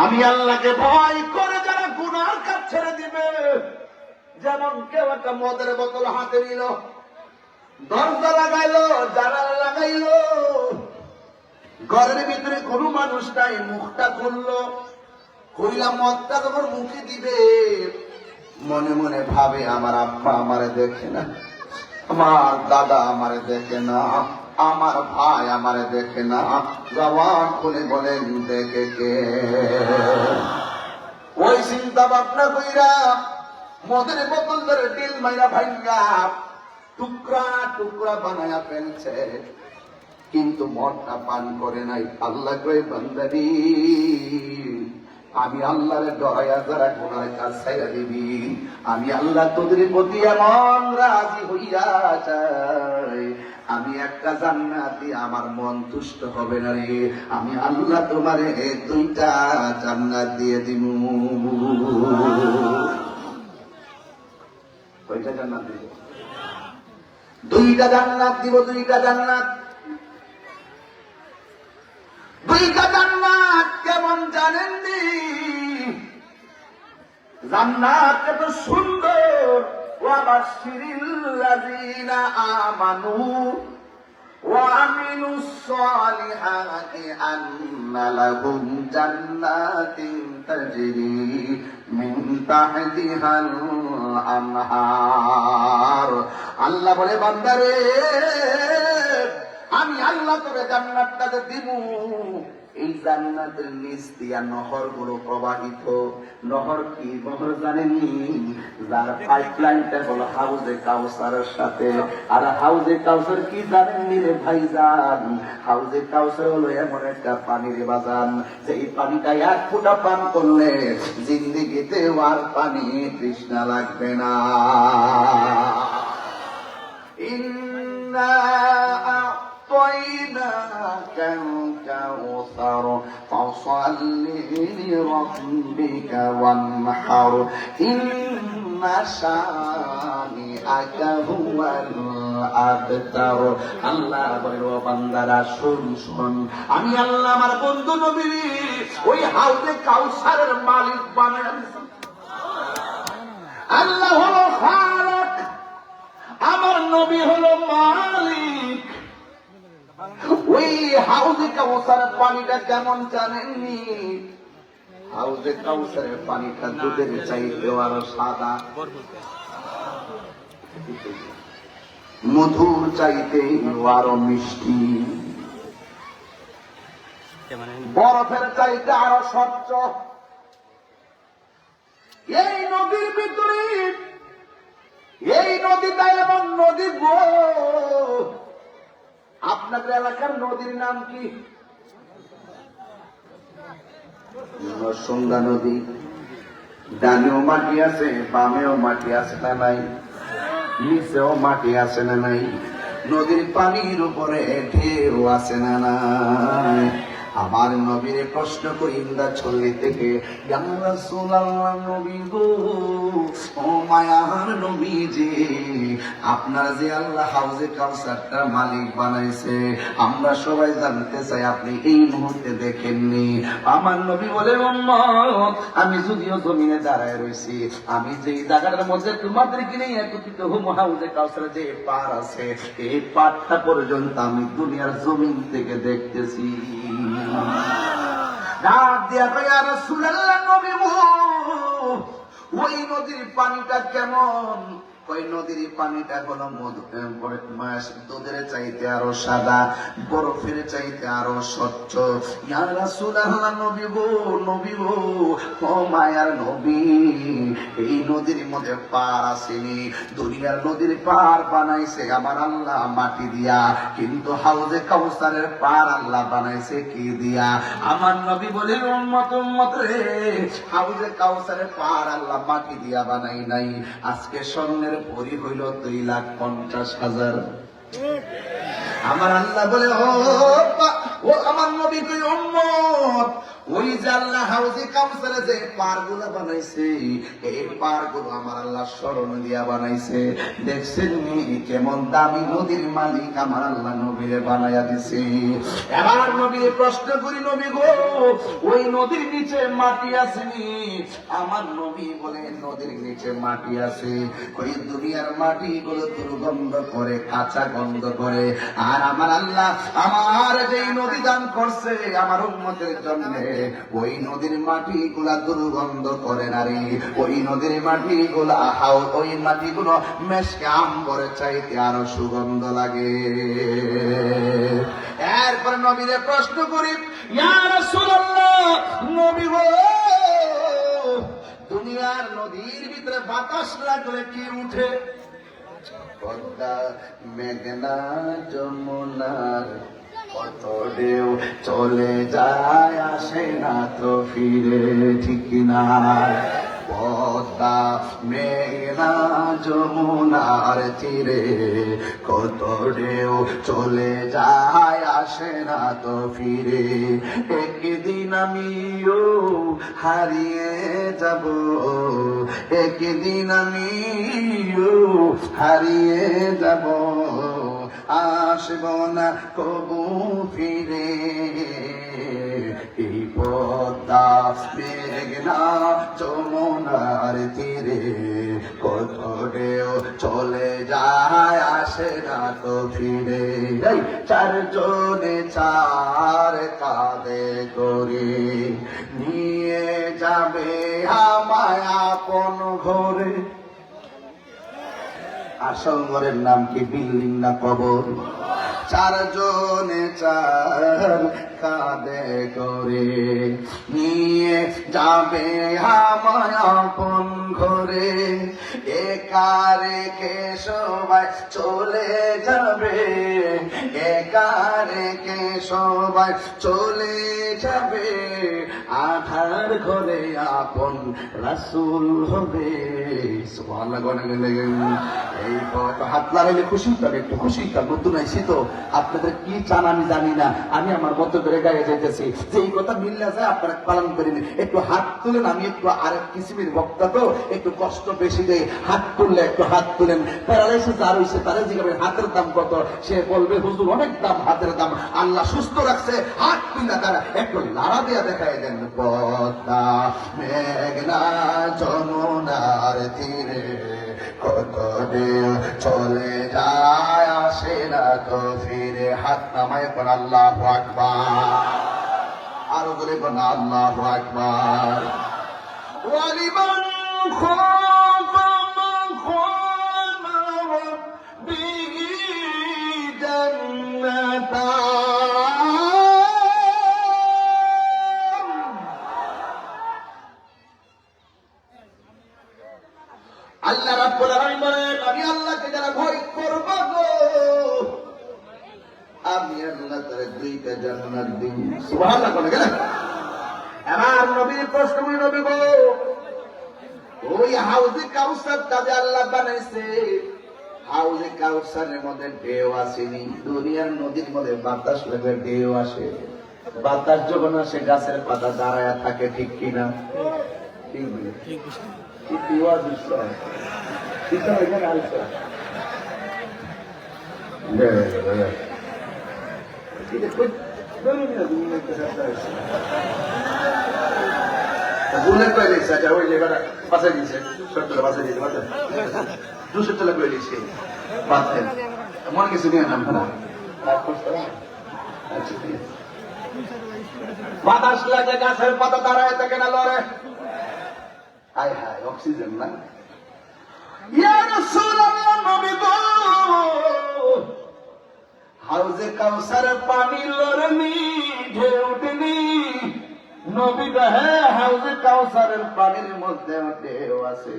আমি আল্লাহকে ভয় করে যারা গুনার কাজ ছেড়ে দিবে, যেমন কেউ একটা মদের বোতল হাতে নিল, দরজা লাগাইলো, জানালা লাগাইলো, ঘরের ভিতরে কোনো মানুষ নাই, মুখটা খুললো, খুললা মদটা যখন মুখে দিবে, মনে মনে ভাবে আমার আব্বা আমারে দেখে না, আমার দাদা আমারে দেখে না, আমার ভাই আমারে দেখে না, জবান খুলে বলেন দেখে কে? ওই চিন্তা ভাবনা কইরা মদের বোতল ধরে ডিল মাইরা ভাঙ্গা টুকরা টুকরা বানায়া ফেলছে, কিন্তু মদটা পান করে নাই। আল্লাহ কই বান্দারি, আমি আল্লাহরে ডরাইয়া যারা গুনার কাজ ছাইরা দিবি, আমি আল্লাহ তোদের প্রতি এমন রাজি হইয়া যাই, আমি একটা জান্নাত দিয়ে আমার মন তুষ্ট হবে না রে, আমি আল্লাহ তোমারে 2টা জান্নাত দিয়ে দিব। কয়টা জান্নাত দিব? 2টা জান্নাত দিব, 2টা জান্নাত। 2টা জান্নাত কেমন জানেননি? জান্নাত এত সুন্দর, ওয়াবাশশিরিল্লাযীনা আমানু ওয়া আমিলুস সালিহাতি আন্না লাহুম জান্নাতিন তাজরি মিন তাহতিহাল আনহার। আল্লাহ বলে বান্দারে, আমি আল্লাহ তোরে জান্নাতটা দিব, এই জান্নাতের নিচ দিয়া নহর গুলো প্রবাহিত। নহর কি নহর জানেননি? যার পাইপলাইনটা হলো হাউজে কাউসারের সাথে। আর হাউজে কাউসার কি জানেননি রে ভাইজান? হাউজে কাউসার হলো এমন একটা পানির বাজান, যে এই পানিটা 1 ফোঁটা পান করলে জিন্দেগিতে আর পানি তৃষ্ণা লাগবে না। أعطيناك الكوثر فصل لربك وانحر إن شانئك هو الأبتر। আল্লাহ বলেন, ও বান্দারা শুন শুন, আমি আল্লাহ আমার বন্ধু নবী ওই হাউজে কাউসারের মালিক বানায় দিয়েছি। আল্লাহ হলো খালিক, আমার নবী হলো মালিক। ওই হাউজে কাউসারের পানিটা কেমন জানেননি? হাউজে কাউসারের পানিটা দুধের চাইতে আরো সাদা, মধুর চাইতে আরো মিষ্টি, বরফের চাইতে আরো স্বচ্ছ। এই নদীর ভিতরে, এই নদীটা এমন নদী গো, আপনাদের এলাকার নদীর নাম কি? নরসুন্দা নদী। ডানেও মাটি আছে, বামেও মাটি আছে না নাই? নিচেও মাটি আছে না নাই? নদীর পানির উপরে ঢেউ আছে না নাই? আমার নবীরে প্রশ্ন করি ইন্দা ছল্লি থেকে, ইয়া রাসূলুল্লাহ, নবী গো, ও মায়ার নবীজি, আপনারা যে আল্লাহ হাউজে কাউসারটা মালিক বানাইছে, আমরা সবাই জানতে চাই আপনি এই মুহূর্তে দেখেননি? আমার নবী বলে, উম্মত, আমি যদিও জমিনে দাঁড়ায় রয়েছি, আমি যেই জায়গাটার মধ্যে তোমাদেরকে নিয়ে একত্রিত হবো, হাউজে কাউসার যে পার আছে, এই পারটা পর্যন্ত আমি দুনিয়ার জমিন থেকে দেখতেছি। ডাক দিয়া কই, ইয়া রাসূলুল্লাহ, নবী গো, ওই নদীর পানিটা কেমন? ওই নদীর পানিটা হলো দুধের চাইতে আরো সাদা, বরফের চাইতে আরো স্বচ্ছ। ইয়া রাসূলুল্লাহ, নবী গো, নবী গো, ও মায়ার নবী, এই নদীর মধ্যে পার আসেনি। দুনিয়ার নদীর পার বানাইছে আমার আল্লাহ মাটি দিয়া, কিন্তু হাউজে কাউসারের পার আল্লাহ বানাইছে কি দিয়া? আমার নবী বলে, উম্মত উম্মত রে, হাউজে কাউসারের পার আল্লাহ মাটি দিয়া বানাই নাই। আজকে স্বর্ণের পরি হইল 2,50,000। আমার আল্লাহ বলে, ও আমার নবী কই, উম্মত, ওই যে আল্লাহ হাউজে কাউসারে যে পারগুলো বানাইছে, এই পারগুলো আমার আল্লাহ স্মরণ দিয়া বানাইছে। দেখছেন কেমন দামি নদীর মালিক আমার আল্লাহ নবীরে বানাইয়া দিছে। এবার নবীরে প্রশ্ন করি, নবী গো ওই নদীর নিচে মাটি আসেনি? আমার নবী বলে নদীর নিচে মাটি আছে, ওই দুনিয়ার মাটি গুলো দুর্গন্ধ করে, কাঁচা গন্ধ করে। আর আমার আল্লাহ আমার যেই নদী দান করছে আমার উম্মতের জন্য, ওই নদীর মাটি গুলা দুর্গন্ধ করে না রে। ওই নদীর মাটি গুলা ওই মাটি গুলো মেশকে আম্বরের চাইতে আরো সুগন্ধ লাগে। এরপর নবীরে প্রশ্ন করি, ইয়া রাসূলুল্লাহ, নবী গো দুনিয়ার নদীর ভিতরে বাতাস লাগলে কি উঠে? পদ্মা, মেঘনা, যমুনার কত ঢেউ চলে যায়, আসে না তো ফিরে, ঠিক না? পদ্মা, মেঘনা, যমুনার তীরে কত ঢেউ চলে যায়, আসে না তো ফিরে। একদিন আমিও হারিয়ে যাব, একদিন আমিও হারিয়ে যাব, আসব না কবু ফিরে। এই পদ্মা, মেঘনা, যমুনার তীরে কত ঢেউ চলে যায়, আসে না তো ফিরে। চারজনে চার কাঁধে করে নিয়ে যাবে আমায় আপন ঘরে। আসল ঘরের নাম কি বিল্ডিং না কবর? চারজনে চার কাঁধে করে নিয়ে যাবে আমায় আপন ঘরে। একা রেখে সবাই চলে যাবে, একা রেখে সবাই চলে যাবে, আধার ঘরে আপন রাসূল হবে। সুবহানাল্লাহ গনে গেলে এই তো হাত লাগাইলে খুশি হবে, একটু খুশি থাক। নতুন আইসি তো, আপনাদের কি চান আমি জানি না, আমি আমার মতো করে গায়ে যেতেছি। যে এই কথা মিললে যায় আপনারা পালন করিনি। একটু হাত তুলেন, আমি একটু আরেক কিসিমের বক্তা তো একটু কষ্ট বেশি দেয়, হাত তুললে একটু হাত তুলেন। প্যারালাইসিস আর হইছে তারা জিজ্ঞাসা হাতের দাম কত, সে বলবে হুজুর অনেক দাম হাতের দাম, আল্লাহ সুস্থ রাখছে, হাত তুলে তারা একটু লাড়া দিয়া দেখায় দেন। পদ্মা, মেঘনা, যমুনার তীরে কত ঢেউ চলে যায়, আসে না তো ফিরে। হাত নামায় কোন আল্লাহু আকবার, আরো বলে কোন আল্লাহু আকবার। ওয়ালিমান খাফা মাকাম রাব্বিহি জান্নাতান। আল্লাহ রাব্বুল আলামিন বলেন, আমি আল্লাহকে যারা ভয় করব গো, আমি আল্লাহ তারে দুইটা জান্নাত দিই। সুবহানাল্লাহ বলে গেলেন। এবার নবীর প্রশ্ন করি, নবী গো ওই হাউজে কাউসার কাজে আল্লাহ বানাইছে, হাউজে কাউসারের মধ্যে ঢেউ আসেনি? দুনিয়ার নদীর মধ্যে বাতাস লাগে, ঢেউ আসে। বাতাস যখন আসে গাছের পাতা দাঁড়ায় থাকে, ঠিক কিনা? ঠিক কি পিওয়া বিষয় ঠিক এখানে আসে। বুলেট করে দিচ্ছে, আচ্ছা ওই জায়গাটা বাঁচাই দিচ্ছে, সত্তরটা বাঁচাই দিতে পারতেন, 200 টাকা করে দিচ্ছে, পাচ্ছেন এমন কিছু নিয়ে নাম না। বাতাস লাগে, গাছের পাতা দাঁড়ায় থাকে না, লড়ে। হায় হায়, অক্সিজেন না। ইয়া রাসূলুল্লাহ, নবী গো হাউজে কাউসারের পানি লড়েনি, ঢেউ ওঠেনি। নবী গো হ্যাঁ, হাউজে কাউসারের পানির মধ্যে ঢেউ আছে।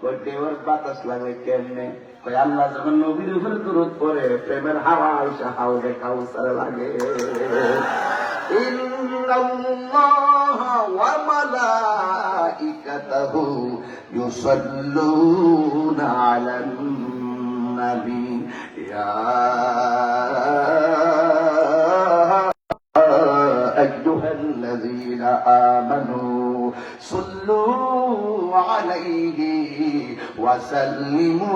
ওই ঢেউয়ের বাতাস লাগে কেমনে? কই আল্লাহ যখন নবীর উপরে দরুদ পড়ে, প্রেমের হাওয়া এসে হাউজে কাউসারে লাগে। ইন্নাল্লাহা ওয়া মালাইকাতাহু ইউসাল্লুনা আলান নবী ইয়া আইয়ুহাল্লাযীনা আল্লাযীনা আমানু সাল্লু আলাইহি ওয়া সাল্লিমু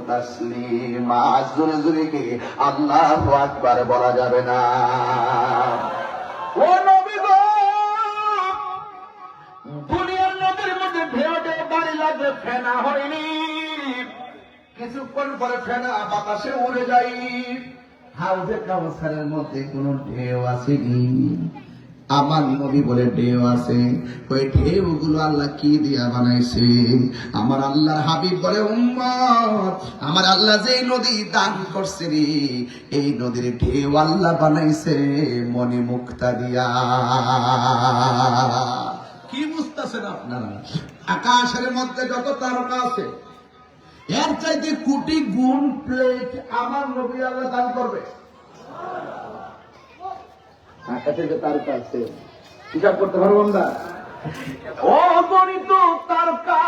তাসলিমা। জোরে জোরে কি আল্লাহু আকবার বলা যাবে না? ও নবী গো, দুনিয়ার নদীর মধ্যে ঢেউ ঢেউ বাড়ি লাগে, ফেনা হয়নি। কিছুক্ষণ পরে ফেনা বাতাসে উড়ে যাই। হাউজে কাউসারের মধ্যে কোন ঢেউ আসেনি। আমার নবী বলে ঢেউ আছে। ওই ঢেউ গুলো আল্লাহ কি দিয়া বানাইছে? আমার আল্লাহর হাবিব বলে, উম্মত, আমার আল্লাহ যে নদী দান করছে রে, এই নদীর ঢেউ আল্লাহ বানাইছে মনি মুক্তা দিয়া। কি বুঝতেছেন আপনারা? আকাশের মধ্যে যত তারকা আছে, এর চাইতে কোটি গুণ প্লেট আমার নবী আল্লাহ দান করবে। আকাশে যে তারকা আছে, হিসাব করতে পারবো আমরা? অগণিত তারকা,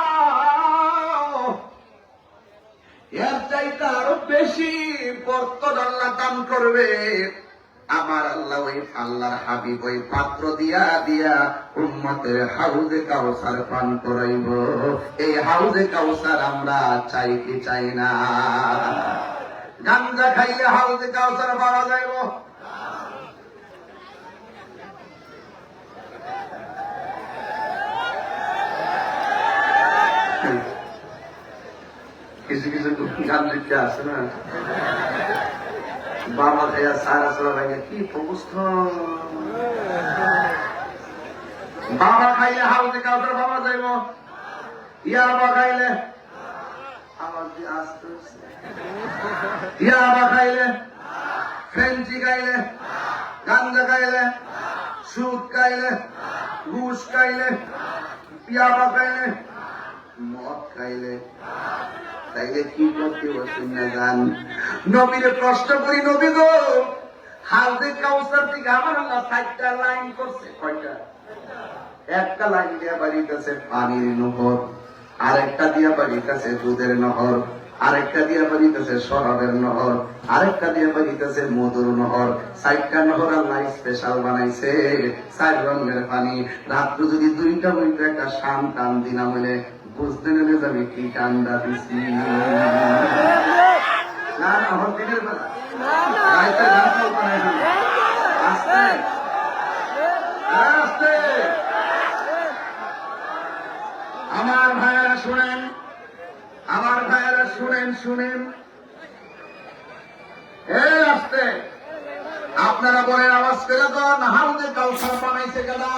এর চাইতে আরো বেশি বরকত আল্লাহ দান করবে। আমার আল্লাহ ওই আল্লাহর হাবিব ওই পাত্র দিয়া দিয়া উম্মতের হাউজে কাউসার পান করাইব। এই হাউজে কাউসার আমরা চাই কি চাই না? গাঞ্জা খাইলে হাউজে কাউসার পাওয়া যাইব? কিছু কিছু গাঞ্জিটা আছে না, বাবা খাইয়া সারা সারা ভাইয়া কি অবস্থা। বাবা খাইলে হাউজে কাউসার বাবা যাইব, ইয়াবা খাইলে আওয়াজ দিয়ে আসতে ইয়াবা খাইলে, ফ্রেঞ্চি খাইলে, গাঞ্জা খাইলে, সুদ খাইলে, ঘুষ খাইলে, ইয়াবা খাইলে, মদ খাইলে, তাইলে কি করতে বসেন না গান? নবীরে প্রশ্ন করি, নবী গো, হাউজে কাউসার থেকে আমার আল্লাহ 4টা লাইন করছে। কয়টা? একটা লাইন দিয়া বাড়িতেছে পানির নহর, আরেকটা দিয়া বাড়িতেছে দুধের নহর, আরেকটা দিয়া বাড়িতেছে শরাবের নহর, আরেকটা দিয়া বাড়িতেছে মধুর নহর। 4টা নহর আল্লাহ স্পেশাল বানাইছে, 4 রঙের পানি। রাত্র যদি 2টা বইতে একটা শাম টান দিলাম হলে বুঝতে নেবে যাবে কি ঠান্ডা দিছি না। নহর দিনের বেলা রাইতে রাত্র বানাই আস্তে আস্তে। আমার ভাইয়েরা শুনেন, আমার ভাইয়েরা শুনেন, শুনেন এই আসতে। আপনারা বলেন আওয়াজ করে তো, হাউজে কাউসার বানাইছে কেডা?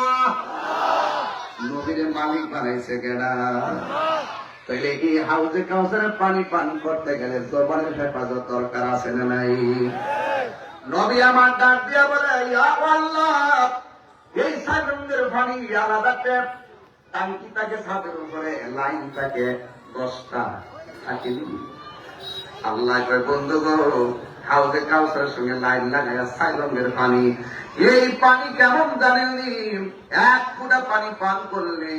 নবীর মালিক বানাইছে কেডা? তাইলে এই হাউজে কাউসারের পানি পান করতে গেলে জবানের হেফাজত দরকার আছে না নাই? নবী আমার ডাক দিয়া বলে, ইয়া আল্লাহ, এই 4 রঙের পানি আলাদা ট্যাপ, টাঙ্কি থাকে ছাদের উপরে, লাইন থাকে 10টা, থাকে। আল্লাহ কয়, বন্ধু গো, হাউজে কাউসারের সঙ্গে লাইন লাগাইয়া 4 রঙের পানি। এই পানি কেমন জানেননি? 1 ফোঁটা পানি পান করলে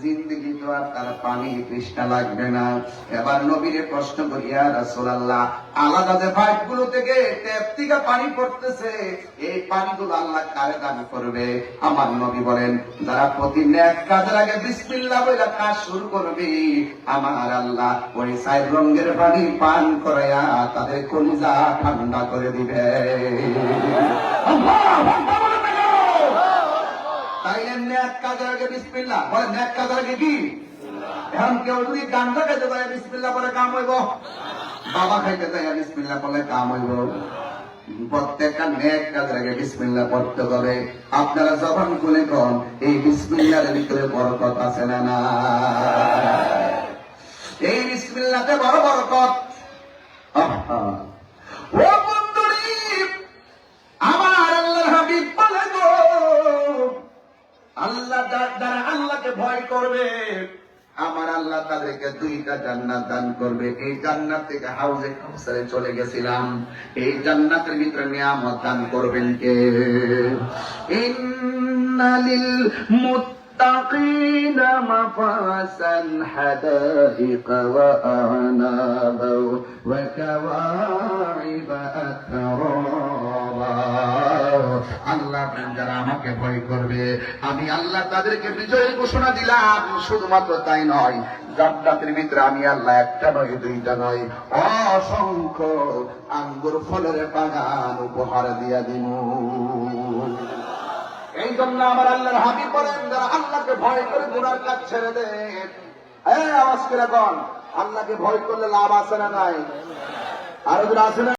জিন্দগি তো আর তার পানি তৃষ্ণা লাগবে না। এবার নবীরে প্রশ্ন করি, ইয়া রাসূলুল্লাহ, আলাদা যে পাইপগুলো থেকে ট্যাপ থেকে পানি পড়তেছে, এই পানিগুলো আল্লাহ কারে দান করবে? আমার নবী বলেন, যারা প্রতি নেক কাজের আগে বিসমিল্লাহ বলে কাজ শুরু করবে, আমার আল্লাহ ওই 4 রঙের পানি পান করায়া তাদের কলিজা ঠান্ডা করে দিবে। আল্লাহু আকবার। তাইলে নেক কাজের আগে বিসমিল্লাহ বলে, নেক কাজের আগে কি? এখন কেউ যদি গাঞ্জা খাইতে যায় বিসমিল্লাহ বলে কাম হইব, বাবা খাইতে যায় বিসমিল্লাহ বলে কাম হইব। প্রত্যেকটা নেক কাজের আগে বিসমিল্লাহ পড়তে হবে। আপনারা যখন খুলে কন, এই বিসমিল্লাহর ভিতরে বরকত আছে না না? এই বিসমিল্লাহতে বড় বরকত। ও বন্ধুরি, আমার আল্লাহর হাবিব বলে গো, আল্লাহ দ্বারা আল্লাহকে ভয় করবে, আমার আল্লাহ তাদেরকে 2টা জান্নাত দান করবে। এই জান্নাত থেকে হাউজে কাউসারে চলে গেছিলাম, এই জান্নাতের ভিতরে নিয়ামত দান করবেন কে? ইন্নালিল মুত্তাকিনা মাফাসান হাদাইকা ওয়া আ'নাবা ওয়া কাওয়াইবা আতরাবা। আল্লাহ যারা আমাকে ভয় করবে আমি আল্লাহ তাদেরকে বিজয়ের ঘোষণা দিলাম। শুধুমাত্র তাই নয়, জান্নাতের ভিতরে আমি আল্লাহ একটা নয়, দুইটা নয়, অসংখ্য আঙ্গুর ফলের বাগান উপহার দিয়া দিব। এই জন্য আমার আল্লাহর হাবিব বলেন, যারা আল্লাহকে ভয় করে গুনার কাজ ছেড়ে দেন, আওয়াজ করে বল, আল্লাহকে ভয় করলে লাভ আছে না নাই? আরো আছে না?